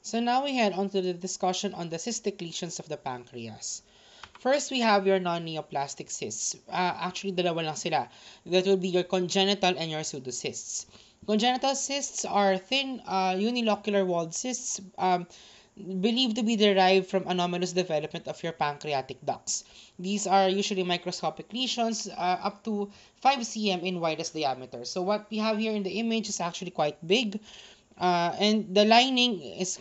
So now we head on to the discussion on the cystic lesions of the pancreas. First, we have your non-neoplastic cysts. Actually, dalawa lang sila. That will be your congenital and your pseudocysts. Congenital cysts are thin, unilocular walled cysts believed to be derived from anomalous development of your pancreatic ducts. These are usually microscopic lesions up to 5 cm in widest diameter. So what we have here in the image is actually quite big. And the lining is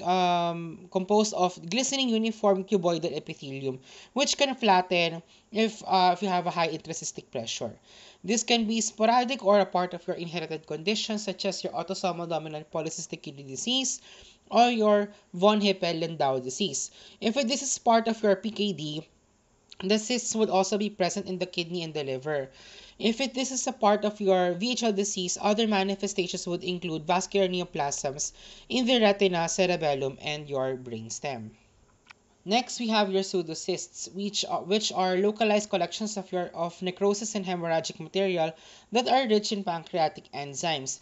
composed of glistening uniform cuboidal epithelium, which can flatten if you have a high intracystic pressure. This can be sporadic or a part of your inherited conditions, such as your autosomal dominant polycystic kidney disease or your von Hippel-Lindau disease. If this is part of your PKD, the cysts would also be present in the kidney and the liver. If this is a part of your VHL disease, other manifestations would include vascular neoplasms in the retina, cerebellum, and your brainstem. Next, we have your pseudocysts, which are localized collections of necrosis and hemorrhagic material that are rich in pancreatic enzymes.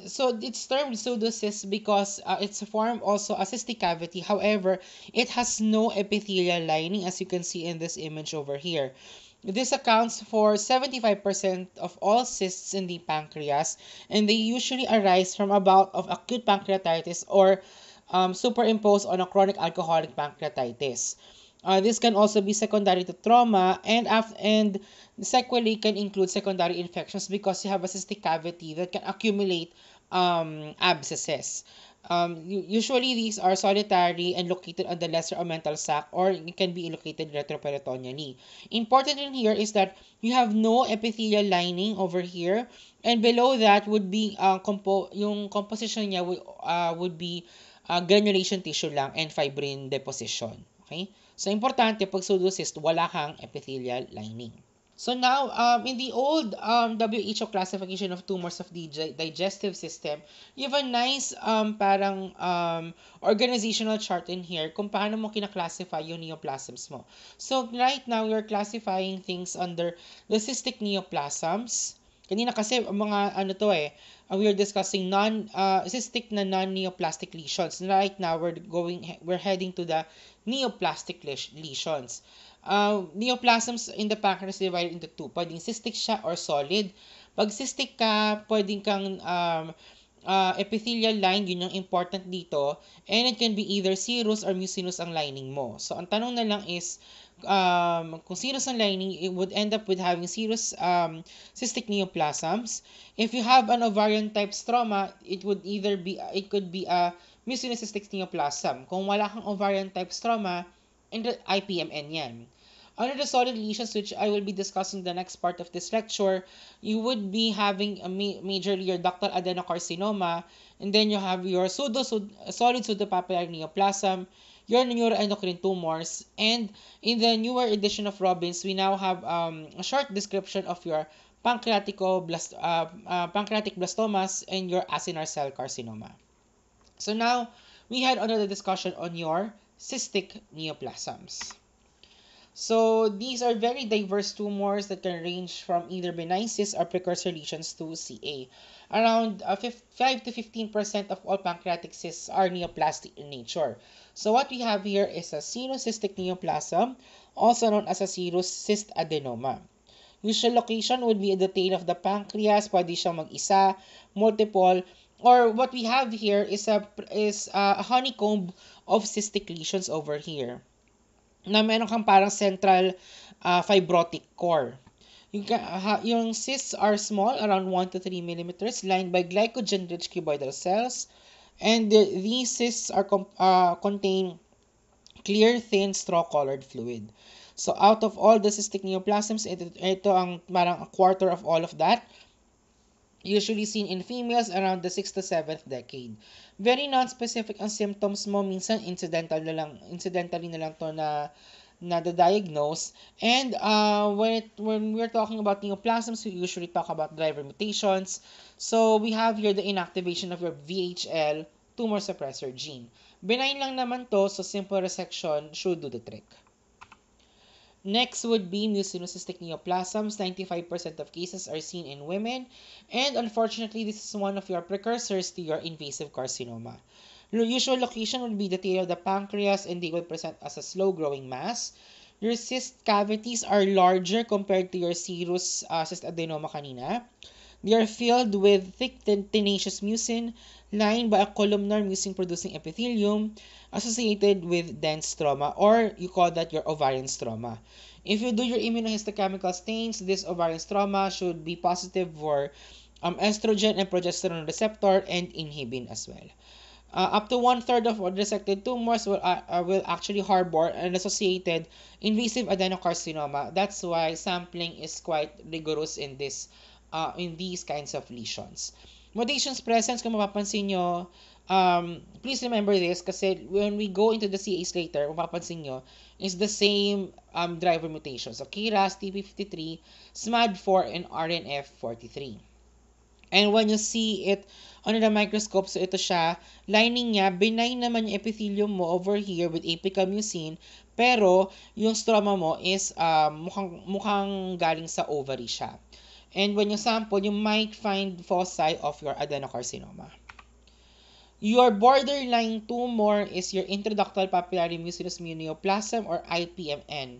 So it's termed pseudocyst because it's formed also a cystic cavity. However, it has no epithelial lining, as you can see in this image over here. This accounts for 75% of all cysts in the pancreas, and they usually arise from a bout of acute pancreatitis or superimposed on a chronic alcoholic pancreatitis. This can also be secondary to trauma, and sequelae can include secondary infections because you have a cystic cavity that can accumulate abscesses. Usually, these are solitary and located on the lesser omental sac, or it can be located retroperitoneally. Important in here is that you have no epithelial lining over here, and below that would be yung composition niya would be granulation tissue lang and fibrin deposition. Okay? So, importante pag pseudocyst, wala kang epithelial lining. So now, in the old WHO classification of tumors of the digestive system, you have a nice parang organizational chart in here kung paano mo kinaklasify yung neoplasms mo. So right now, you're classifying things under the cystic neoplasms. Kanina kasi mga ano to we're discussing cystic na non-neoplastic lesions. Right now, we're heading to the neoplastic lesions. Neoplasms in the pancreas divided into two. Pwedeng cystic siya or solid. Pag cystic ka, pwedeng kang epithelial line, yun yung important dito. And it can be either serous or mucinous ang lining mo. So, ang tanong na lang is, kung serous ang lining, it would end up with having serous cystic neoplasms. If you have an ovarian type stroma, it could be a mucinous cystic neoplasm. Kung wala kang ovarian type stroma, and the IPMN yan. Under the solid lesions, which I will be discussing the next part of this lecture, you would be having a majorly your ductal adenocarcinoma, and then you have your solid pseudopapillary neoplasm, your neuroendocrine tumors, and in the newer edition of Robbins, we now have a short description of your pancreatic blastomas and your acinar cell carcinoma. So now, we head on to the discussion on your cystic neoplasms. So these are very diverse tumors that can range from either benign cysts or precursor lesions to CA. Around 5 to 15% of all pancreatic cysts are neoplastic in nature. So what we have here is a serous cystic neoplasm, also known as a serous cyst adenoma. Usual location would be at the tail of the pancreas. Pwede siyang mag-isa, multiple, or what we have here is a honeycomb of cystic lesions over here na meron kang parang central fibrotic core. Yung cysts are small, around 1 to 3 millimeters, lined by glycogen-rich cuboidal cells, and these cysts contain clear, thin, straw-colored fluid. So out of all the cystic neoplasms, ito ang parang a quarter of all of that, usually seen in females around the 6th to 7th decade. Very non-specific ang symptoms mo, minsan incidentally na lang to na diagnose. And when we're talking about neoplasms, we usually talk about driver mutations. So we have here the inactivation of your VHL tumor suppressor gene. Benign lang naman to, so simple resection should do the trick. Next would be mucinocystic neoplasms. 95% of cases are seen in women, and unfortunately, this is one of your precursors to your invasive carcinoma. Your usual location would be the tail of the pancreas, and they will present as a slow-growing mass. Your cyst cavities are larger compared to your serous cyst adenoma kanina. They are filled with thick tenacious mucin lined by a columnar mucin-producing epithelium associated with dense stroma, or you call that your ovarian stroma. If you do your immunohistochemical stains, this ovarian stroma should be positive for estrogen and progesterone receptor and inhibin as well. Up to one-third of resected tumors will actually harbor an associated invasive adenocarcinoma. That's why sampling is quite rigorous in these kinds of lesions. Mutations presence, kung mapapansin nyo, please remember this kasi when we go into the CAs later, mapapansin nyo, is the same driver mutations. So, KRAS, TP53, SMAD4, and RNF43. And when you see it under the microscope, so ito siya, lining niya, benign naman yung epithelium mo over here with apical mucin, pero yung stroma mo is mukhang galing sa ovary siya. And when you sample, you might find foci of your adenocarcinoma. Your borderline tumor is your intraductal papillary mucinous neoplasm or IPMN.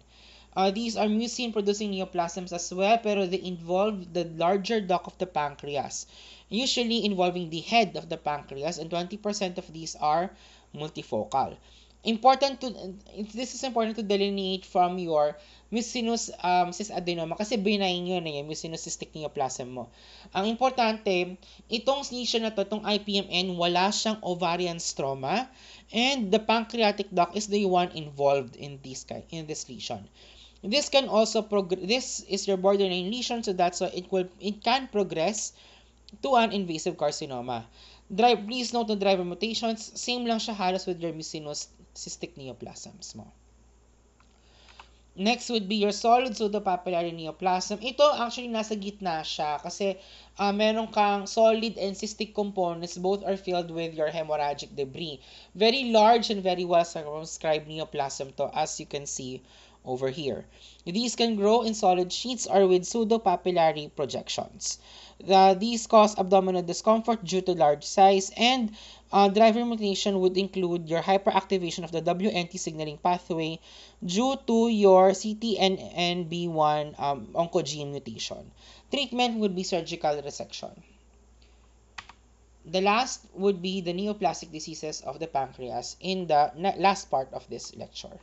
These are mucin-producing neoplasms as well, pero they involve the larger duct of the pancreas, usually involving the head of the pancreas, and 20% of these are multifocal. This is important to delineate from your mucinous cystadenoma kasi benign yun yung mucinous cystic neoplasm mo. Ang importante, itong lesion na to, itong IPMN, wala siyang ovarian stroma, and the pancreatic duct is the one involved in this lesion. This can also this is your borderline lesion, so that's why it can progress to an invasive carcinoma. Please note the driver mutations, same lang siya halos with your mucinous cystic neoplasms mo. Next would be your solid pseudopapillary neoplasm. Ito actually nasa gitna siya kasi meron kang solid and cystic components. Both are filled with your hemorrhagic debris. Very large and very well circumscribed neoplasm to, as you can see over here. These can grow in solid sheets or with pseudopapillary projections. These cause abdominal discomfort due to large size, and driver mutation would include your hyperactivation of the WNT signaling pathway due to your CTNNB1 oncogene mutation. Treatment would be surgical resection. The last would be the neoplastic diseases of the pancreas in the last part of this lecture.